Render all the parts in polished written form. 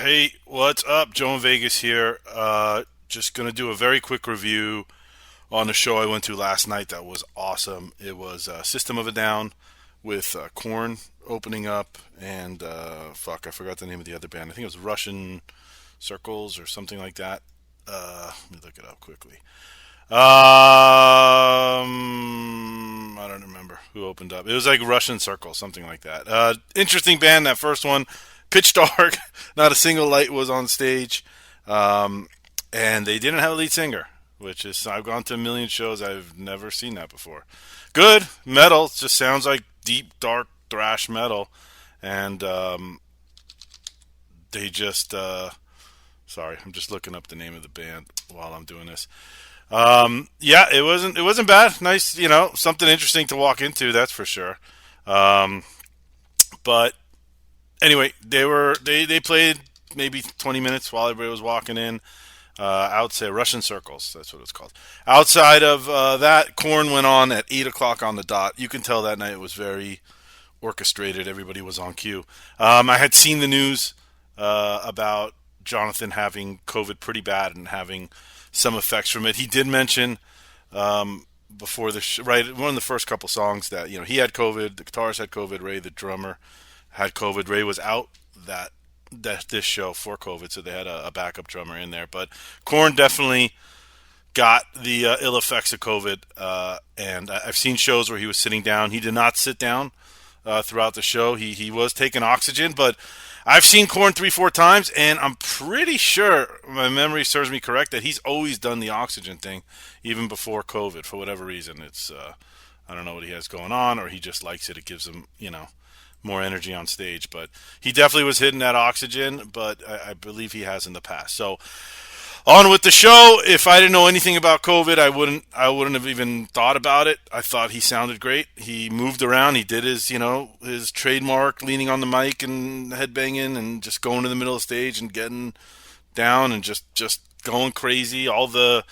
Hey, what's up? Joe in Vegas here. Just gonna do a very quick review on the show I went to last night. That was awesome. It was System of a Down with Korn opening up, and fuck, I forgot the name of the other band. I think it was Russian Circles or something like that. Let me look it up quickly. I don't remember who opened up. It was like Russian Circle, something like that. Interesting band, that first one. Pitch dark. Not a single light was on stage. And they didn't have a lead singer, which is, I've gone to a million shows. I've never seen that before. Good. Metal. Just sounds like deep, dark thrash metal. And they just, sorry, I'm just looking up the name of the band while I'm doing this. Yeah, it wasn't bad. Nice, something interesting to walk into. That's for sure. Um, but anyway, they played maybe 20 minutes while everybody was walking in. Outside Russian Circles, that's what it's called. Outside of that, Korn went on at 8 o'clock on the dot. You can tell that night it was very orchestrated. Everybody was on cue. I had seen the news about Jonathan having COVID pretty bad and having some effects from it. He did mention before right, one of the first couple songs that he had COVID, the guitarist had COVID, Ray the drummer had COVID. Ray was out that this show for COVID, so they had a backup drummer in there. But Korn definitely got the ill effects of COVID, and I've seen shows where he was sitting down. He did not sit down throughout the show. He was taking oxygen, but I've seen Korn 3-4 times, and I'm pretty sure my memory serves me correct that he's always done the oxygen thing, even before COVID. For whatever reason, it's I don't know what he has going on, or he just likes it. It gives him more energy on stage. But he definitely was hitting that oxygen, but I believe he has in the past. So on with the show. If I didn't know anything about COVID, I wouldn't have even thought about it. I thought he sounded great. He moved around. He did his trademark leaning on the mic and headbanging and just going to the middle of the stage and getting down and just going crazy. All the,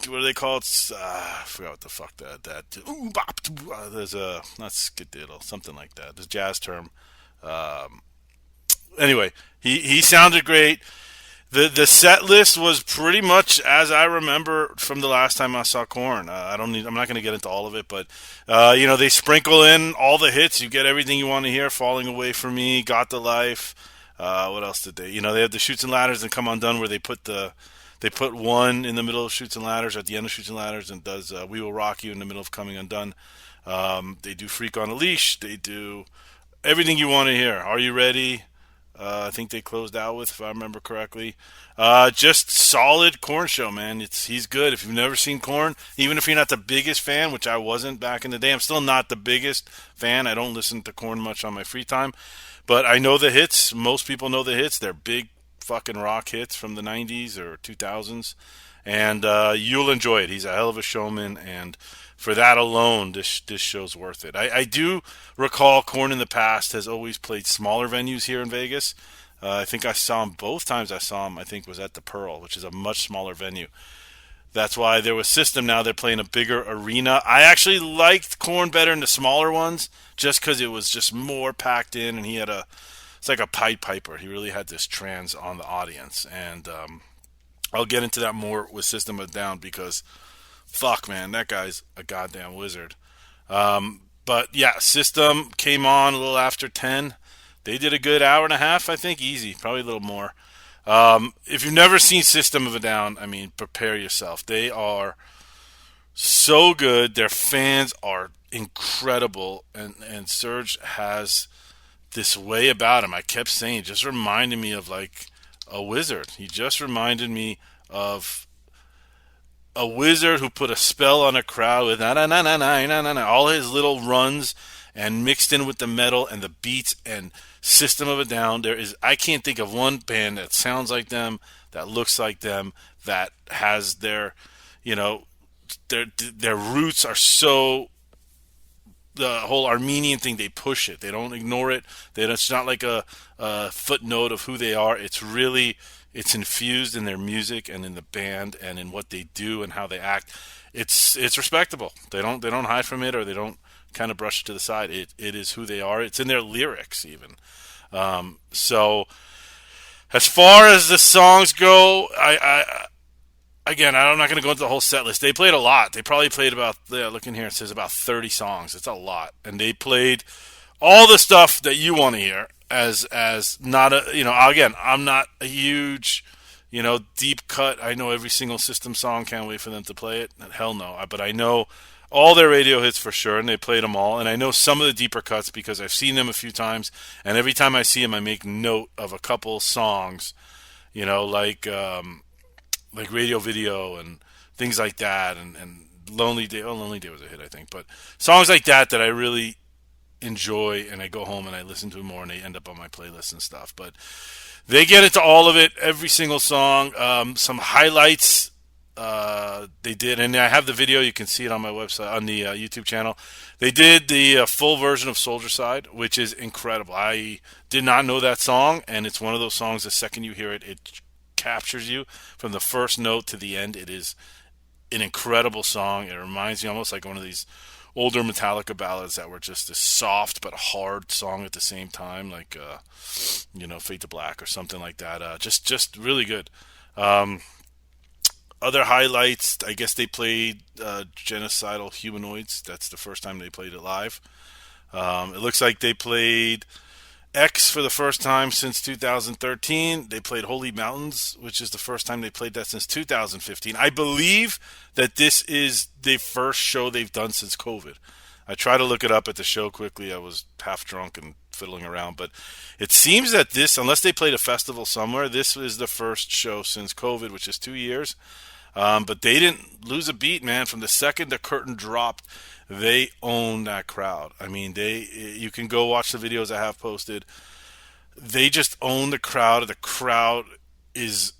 what do they call it? I forgot what the fuck that ooh, bop, there's a, not skididdle, something like that. There's a jazz term. Um, anyway, he sounded great. The set list was pretty much as I remember from the last time I saw Korn. I'm not going to get into all of it, but they sprinkle in all the hits. You get everything you want to hear. Falling Away From Me, Got the Life. What else did they? They have the Shoots and Ladders and Come Undone, where they put one in the middle of Shoots and Ladders, or at the end of Shoots and Ladders, and does We Will Rock You in the middle of Coming Undone. They do Freak on a Leash. They do everything you want to hear. Are You Ready? I think they closed out with, if I remember correctly. Just solid Korn show, man. He's good. If you've never seen Korn, even if you're not the biggest fan, which I wasn't back in the day, I'm still not the biggest fan. I don't listen to Korn much on my free time, but I know the hits. Most people know the hits. They're big fucking rock hits from the 90s or 2000s, and you'll enjoy it. He's a hell of a showman, and for that alone, this show's worth it. I do recall Korn in the past has always played smaller venues here in Vegas. I think I saw him both times I saw him, I think, was at the Pearl, which is a much smaller venue. That's why there was System. Now they're playing a bigger arena. I actually liked Korn better in the smaller ones just because it was just more packed in, and it's like a Pied Piper. He really had this trance on the audience. And I'll get into that more with System of a Down because fuck, man, that guy's a goddamn wizard. But yeah, System came on a little after 10. They did a good hour and a half, I think, easy, probably a little more. If you've never seen System of a Down, I mean, prepare yourself. They are so good. Their fans are incredible, and Serge has this way about him. I kept saying, it just reminded me of like a wizard. He just reminded me of a wizard who put a spell on a crowd with na na na na na na na, all his little runs and mixed in with the metal and the beats and System of a Down. I can't think of one band that sounds like them, that looks like them, that has you know their roots are so, the whole Armenian thing, they push it, they don't ignore it. It's not like a footnote of who they are. It's infused in their music and in the band and in what they do and how they act. It's respectable. They don't hide from it, or they don't kind of brush it to the side. It is who they are. It's in their lyrics even. So As far as the songs go, again, I'm not going to go into the whole set list. They played a lot. They probably played about, yeah, looking here, it says about 30 songs. It's a lot. And they played all the stuff that you want to hear as not a, again, I'm not a huge, deep cut. I know every single System song. Can't wait for them to play it. Hell no. But I know all their radio hits for sure, and they played them all. And I know some of the deeper cuts because I've seen them a few times. And every time I see them, I make note of a couple songs, you know, like, like Radio Video and things like that, and Lonely Day. Oh, Lonely Day was a hit, I think. But songs like that I really enjoy, and I go home and I listen to them more, and they end up on my playlist and stuff. But they get into all of it, every single song. Some highlights they did, and I have the video. You can see it on my website, on the YouTube channel. They did the full version of Soldier Side, which is incredible. I did not know that song, and it's one of those songs. The second you hear it, it captures you from the first note to the end. It is an incredible song. It reminds me almost like one of these older Metallica ballads that were just a soft but hard song at the same time, like Fade to Black or something like that. Just really good. Other highlights, I guess they played Genocidal Humanoids. That's the first time they played it live. It looks like they played X for the first time since 2013. They played Holy Mountains, which is the first time they played that since 2015. I believe that this is the first show they've done since COVID. I tried to look it up at the show quickly. I was half drunk and fiddling around, but it seems that this, unless they played a festival somewhere, this is the first show since COVID, which is 2 years. But they didn't lose a beat, man. From the second the curtain dropped, they own that crowd. I mean, you can go watch the videos I have posted. They just own the crowd. The crowd is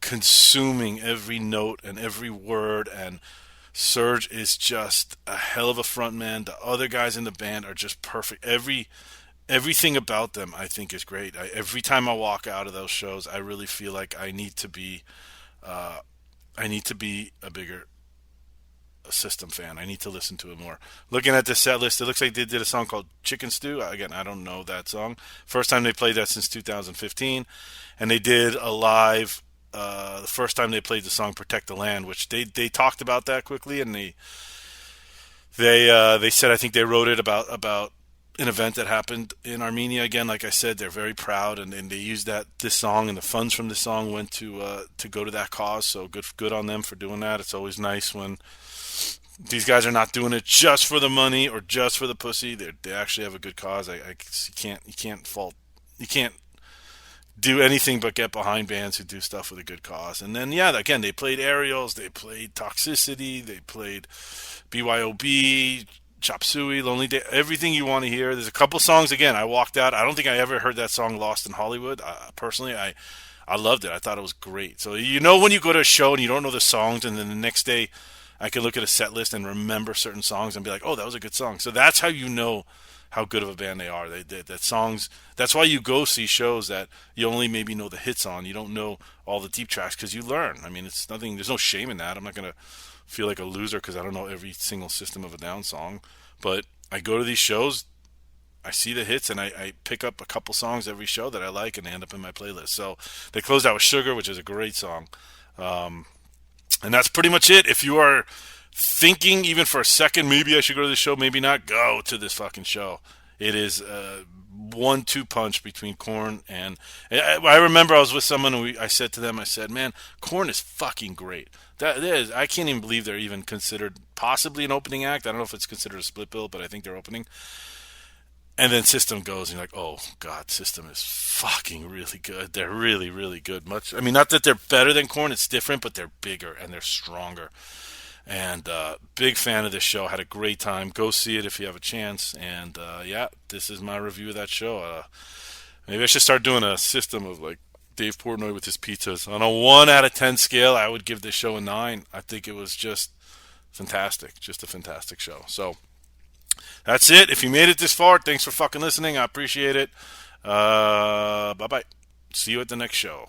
consuming every note and every word, and Serge is just a hell of a front man. The other guys in the band are just perfect. Everything about them, I think, is great. Every time I walk out of those shows, I really feel like uh, I need to be a bigger System fan. I need to listen to it more. Looking at the set list, it looks like they did a song called Chicken Stew. Again, I don't know that song. First time they played that since 2015. And they did a live, the first time they played the song Protect the Land, which they talked about that quickly, and they said, I think they wrote it about an event that happened in Armenia. Again, like I said, they're very proud, and they used this song, and the funds from this song went to go to that cause. So good on them for doing that. It's always nice when these guys are not doing it just for the money or just for the pussy. They actually have a good cause. You can't do anything but get behind bands who do stuff with a good cause. And then, yeah, again, they played Aerials, they played Toxicity, they played B.Y.O.B, Chop Suey, Lonely Day, everything you want to hear. There's a couple songs, again, I walked out. I don't think I ever heard that song Lost in Hollywood. Personally, I loved it. I thought it was great. So, when you go to a show and you don't know the songs, and then the next day I can look at a set list and remember certain songs and be like, oh, that was a good song. So that's how you know how good of a band they are. That songs. That's why you go see shows that you only maybe know the hits on. You don't know all the deep tracks because you learn. I mean, it's nothing. There's no shame in that. I'm not gonna feel like a loser because I don't know every single System of a Down song. But I go to these shows, I see the hits, and I pick up a couple songs every show that I like, and they end up in my playlist. So they closed out with Sugar, which is a great song. And that's pretty much it. If you are thinking even for a second, maybe I should go to the show, maybe not, go to this fucking show. It is a 1-2 punch between Korn and... I remember I was with someone and I said to them, I said, man, Korn is fucking great. I can't even believe they're even considered possibly an opening act. I don't know if it's considered a split bill, but I think they're opening. And then System goes, and you're like, oh, God, System is fucking really good. They're really, really good. Not that they're better than Korn, it's different, but they're bigger and they're stronger. And big fan of this show. Had a great time. Go see it if you have a chance. And, yeah, this is my review of that show. Maybe I should start doing a system of, like, Dave Portnoy with his pizzas. On a 1 out of 10 scale, I would give this show a 9. I think it was just fantastic. Just a fantastic show. So... that's it. If you made it this far, thanks for fucking listening. I appreciate it. Bye-bye. See you at the next show.